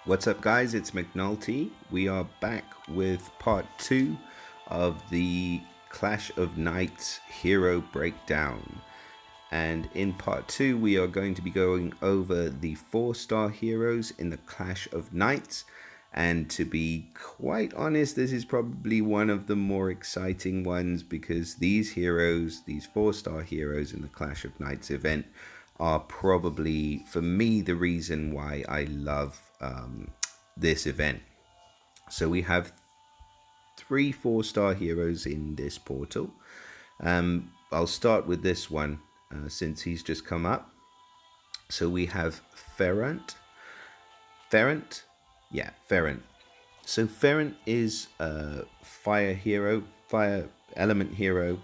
What's up, guys? It's McNulty. We are back with part 2 of the Clash of Knights hero breakdown. And in part 2, we are going to be going over the 4-star heroes in the Clash of Knights. And to be quite honest, this is probably one of the more exciting ones because these heroes, these 4-star heroes in the Clash of Knights event, are probably, for me, the reason why I love this event. So we have 3 4-star heroes in this portal. I'll start with this one since he's just come up. So we have FERANT. FERANT. So FERANT is a fire hero, fire element hero.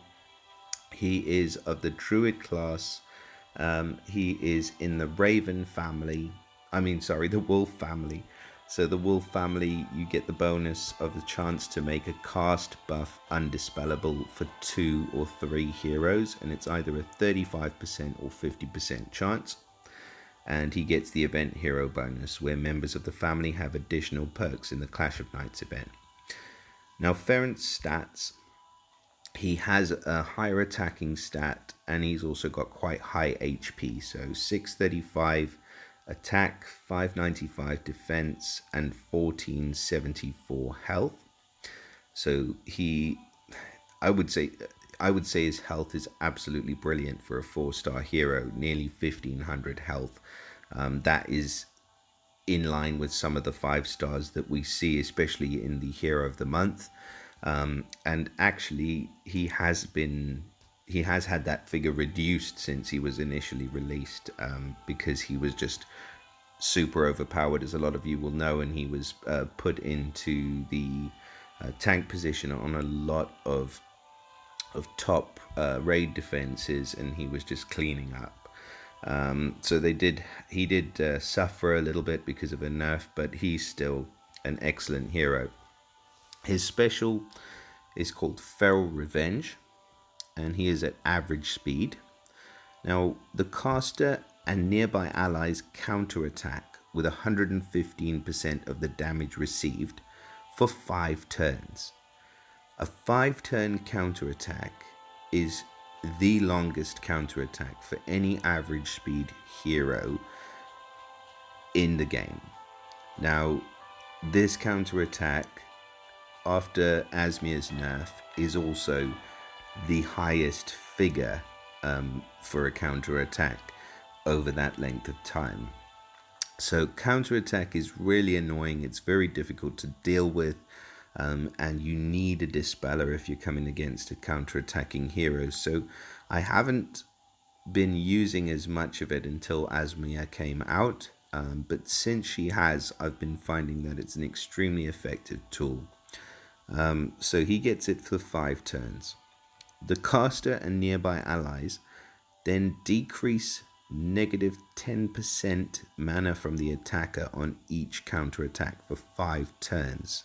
He is of the Druid class. He is in the Raven family. The Wolf family. So the Wolf family, you get the bonus of the chance to make a cast buff undispellable for 2 or 3 heroes, and it's either a 35% or 50% chance. And he gets the event hero bonus, where members of the family have additional perks in the Clash of Knights event. Now, FERANT's stats. He has a higher attacking stat, and he's also got quite high HP, so 635 attack, 595 defense, and 1474 health. So I would say his health is absolutely brilliant for a 4-star hero, nearly 1500 health. That is in line with some of the 5 stars that we see, especially in the Hero of the Month. And actually, he has had that figure reduced since he was initially released, because he was just super overpowered, as a lot of you will know, and he was put into the tank position on a lot of top raid defenses, and he was just cleaning up. So he did suffer a little bit because of a nerf, but he's still an excellent hero. His special is called Feral Revenge, and he is at average speed. Now, the caster and nearby allies counterattack with 115% of the damage received for 5 turns. A 5-turn counterattack is the longest counterattack for any average speed hero in the game. Now, this counterattack, after Asmir's nerf, is also the highest figure for a counterattack over that length of time. So counterattack is really annoying. It's very difficult to deal with, and you need a dispeller if you're coming against a counterattacking hero. So I haven't been using as much of it until Asmir came out, but since she has, I've been finding that it's an extremely effective tool. So he gets it for 5 turns. The caster and nearby allies then decrease negative 10% mana from the attacker on each counterattack for 5 turns,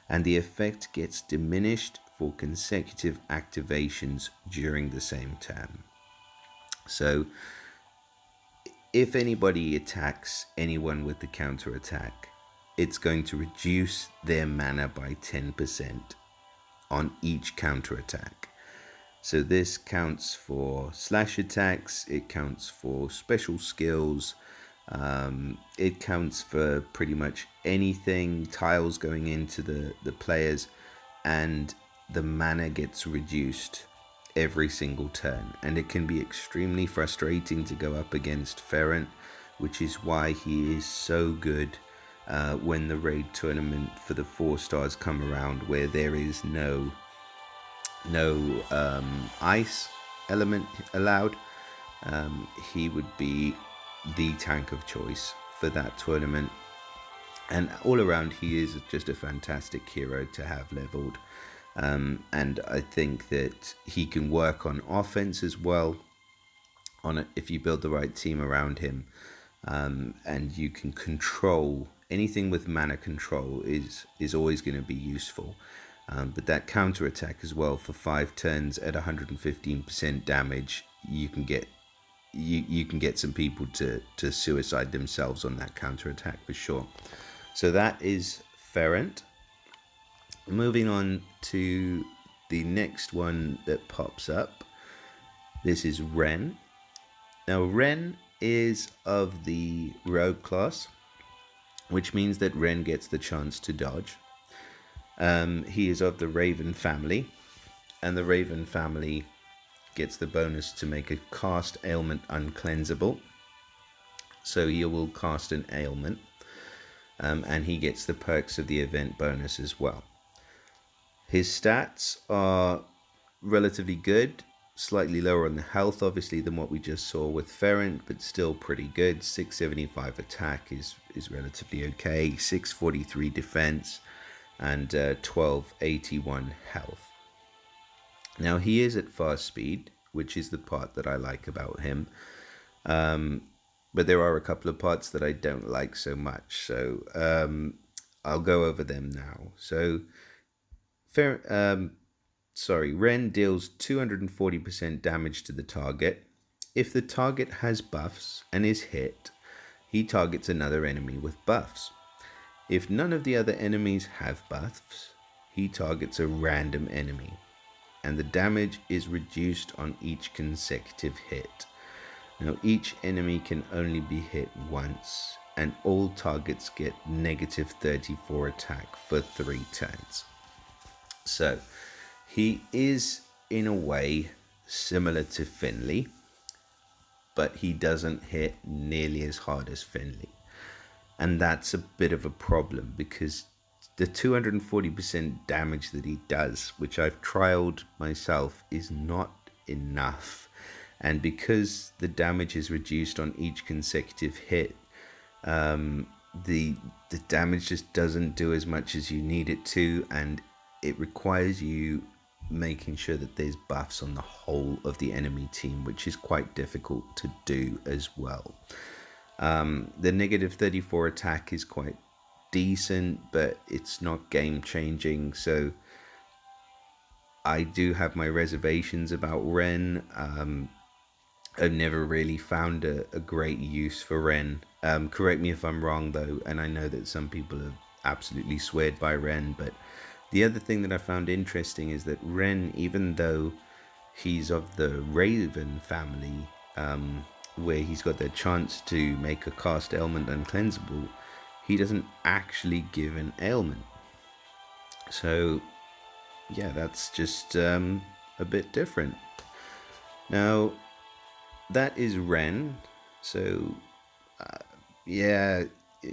and the effect gets diminished for consecutive activations during the same turn. So if anybody attacks anyone with the counterattack, it's going to reduce their mana by 10% on each counterattack. So this counts for slash attacks, it counts for special skills, it counts for pretty much anything, tiles going into the players, and the mana gets reduced every single turn. And it can be extremely frustrating to go up against FERANT, which is why he is so good when the raid tournament for the 4 stars come around, where there is no ice element allowed. He would be the tank of choice for that tournament, and all around he is just a fantastic hero to have leveled, and I think that he can work on offense as well if you build the right team around him, and you can control anything with mana control is always going to be useful. But that counter attack as well for 5 turns at 115% damage, you can get some people to suicide themselves on that counter attack for sure. So that is FERANT. Moving on to the next one that pops up. This is WREN. Now WREN is of the rogue class, which means that WREN gets the chance to dodge. He is of the Raven family, and the Raven family gets the bonus to make a cast ailment uncleansable. So he will cast an ailment, and he gets the perks of the event bonus as well. His stats are relatively good, slightly lower on the health obviously than what we just saw with FERANT, but still pretty good. 675 attack is relatively okay, 643 defense, and 1281 health. Now he is at fast speed, which is the part that I like about him, but there are a couple of parts that I don't like so much, so I'll go over them now. So WREN deals 240% damage to the target. If the target has buffs and is hit, he targets another enemy with buffs. If none of the other enemies have buffs, he targets a random enemy, and the damage is reduced on each consecutive hit. Now each enemy can only be hit once, and all targets get negative 34 attack for 3 turns. So he is in a way similar to Finley, but he doesn't hit nearly as hard as Finley. And that's a bit of a problem, because the 240% damage that he does, which I've trialed myself, is not enough. And because the damage is reduced on each consecutive hit, the damage just doesn't do as much as you need it to, and it requires you making sure that there's buffs on the whole of the enemy team, which is quite difficult to do as well. The negative 34 attack is quite decent, but it's not game changing, so I do have my reservations about WREN. I've never really found a great use for WREN. Correct me if I'm wrong though, and I know that some people have absolutely sweared by WREN, but the other thing that I found interesting is that WREN, even though he's of the Raven family, where he's got the chance to make a cast ailment uncleansable, he doesn't actually give an ailment. So yeah, that's just a bit different. Now that is WREN, so yeah,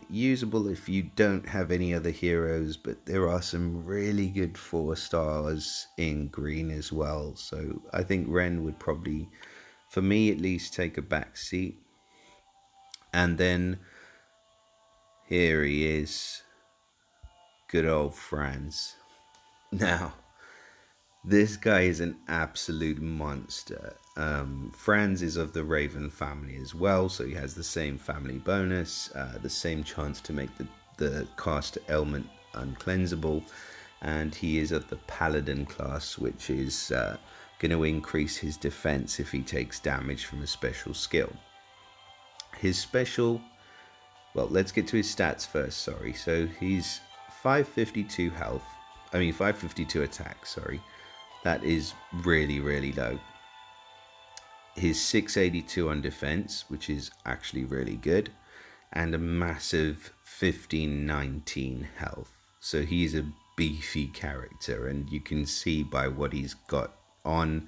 usable if you don't have any other heroes, but there are some really good 4-stars in green as well, so I think WREN would probably, for me at least, take a back seat. And then here he is, good old FRANZ. Now this guy is an absolute monster. FRANZ is of the Raven family as well, so he has the same family bonus, the same chance to make the cast ailment uncleansable, and he is of the Paladin class, which is going to increase his defense if he takes damage from a special skill. His special, well, let's get to his stats first, sorry. So he's 552 health, 552 attack, sorry. That is really, really low. His 682 on defense, which is actually really good, and a massive 1519 health. So he's a beefy character, and you can see by what he's got on,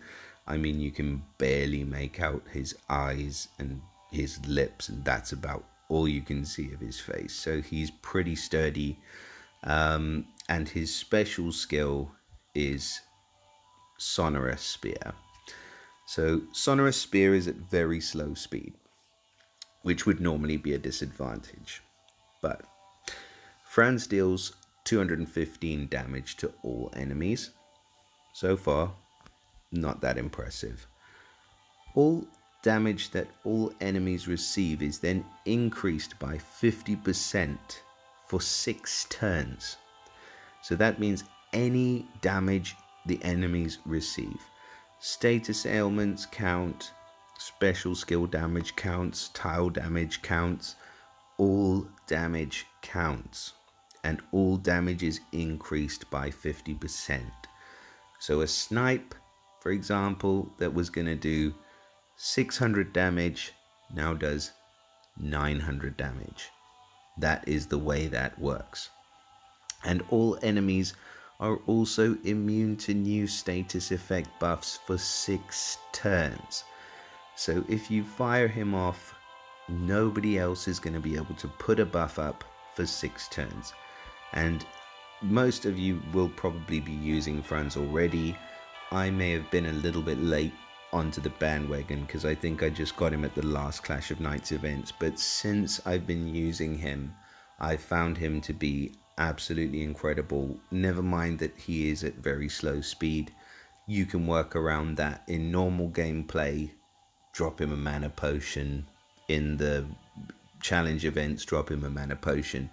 you can barely make out his eyes and his lips, and that's about all you can see of his face. So he's pretty sturdy, and his special skill is Sonorous Spear. So Sonorous Spear is at very slow speed, which would normally be a disadvantage, but FRANZ deals 215 damage to all enemies. So far, not that impressive. All damage that all enemies receive is then increased by 50% for 6 turns. So that means any damage the enemies receive, status ailments count, special skill damage counts, tile damage counts, all damage counts. and all damage is increased by 50%. So a snipe, for example, that was going to do 600 damage now does 900 damage. That is the way that works. And all enemies are also immune to new status effect buffs for 6 turns. So if you fire him off, nobody else is going to be able to put a buff up for 6 turns. And most of you will probably be using FRANZ already. I may have been a little bit late onto the bandwagon because I think I just got him at the last Clash of Knights events, but since I've been using him, I found him to be absolutely incredible. Never mind that he is at very slow speed. You can work around that in normal gameplay. Drop him a mana potion in the challenge events, drop him a mana potion,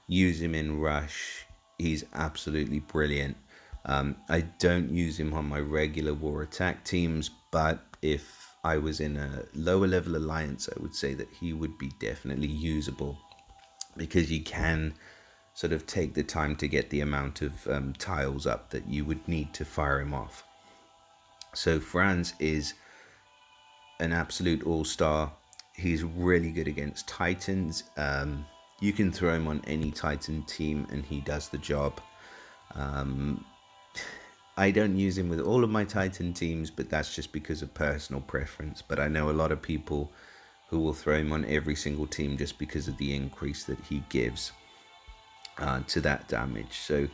use him in rush. He's absolutely brilliant. I don't use him on my regular war attack teams, but if I was in a lower level alliance, I would say that he would be definitely usable, because you can sort of take the time to get the amount of tiles up that you would need to fire him off. So FRANZ is an absolute all-star. He's really good against Titans. You can throw him on any Titan team and he does the job. I don't use him with all of my Titan teams, but that's just because of personal preference. But I know a lot of people who will throw him on every single team just because of the increase that he gives to that damage. So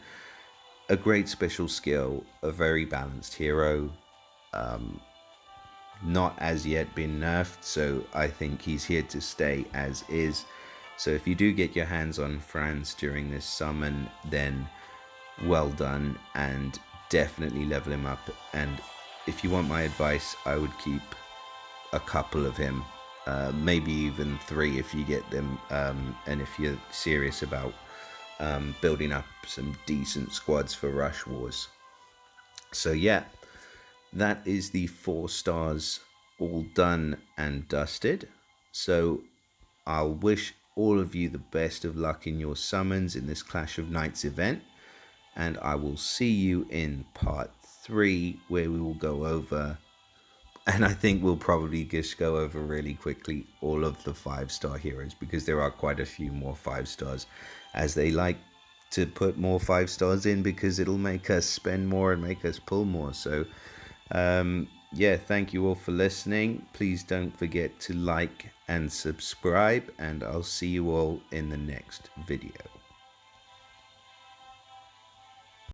a great special skill, a very balanced hero, not as yet been nerfed, so I think he's here to stay as is. So if you do get your hands on FRANZ during this summon, then well done, and definitely level him up. And if you want my advice, I would keep a couple of him, maybe even 3 if you get them, and if you're serious about building up some decent squads for rush wars. So yeah, that is the 4 stars all done and dusted. So I'll wish all of you the best of luck in your summons in this Clash of Knights event, and I will see you in part 3, where we will go over, and I think we'll probably just go over really quickly, all of the 5-star heroes, because there are quite a few more 5 stars, as they like to put more 5 stars in because it'll make us spend more and make us pull more. So yeah, thank you all for listening. Please don't forget to like and subscribe, and I'll see you all in the next video.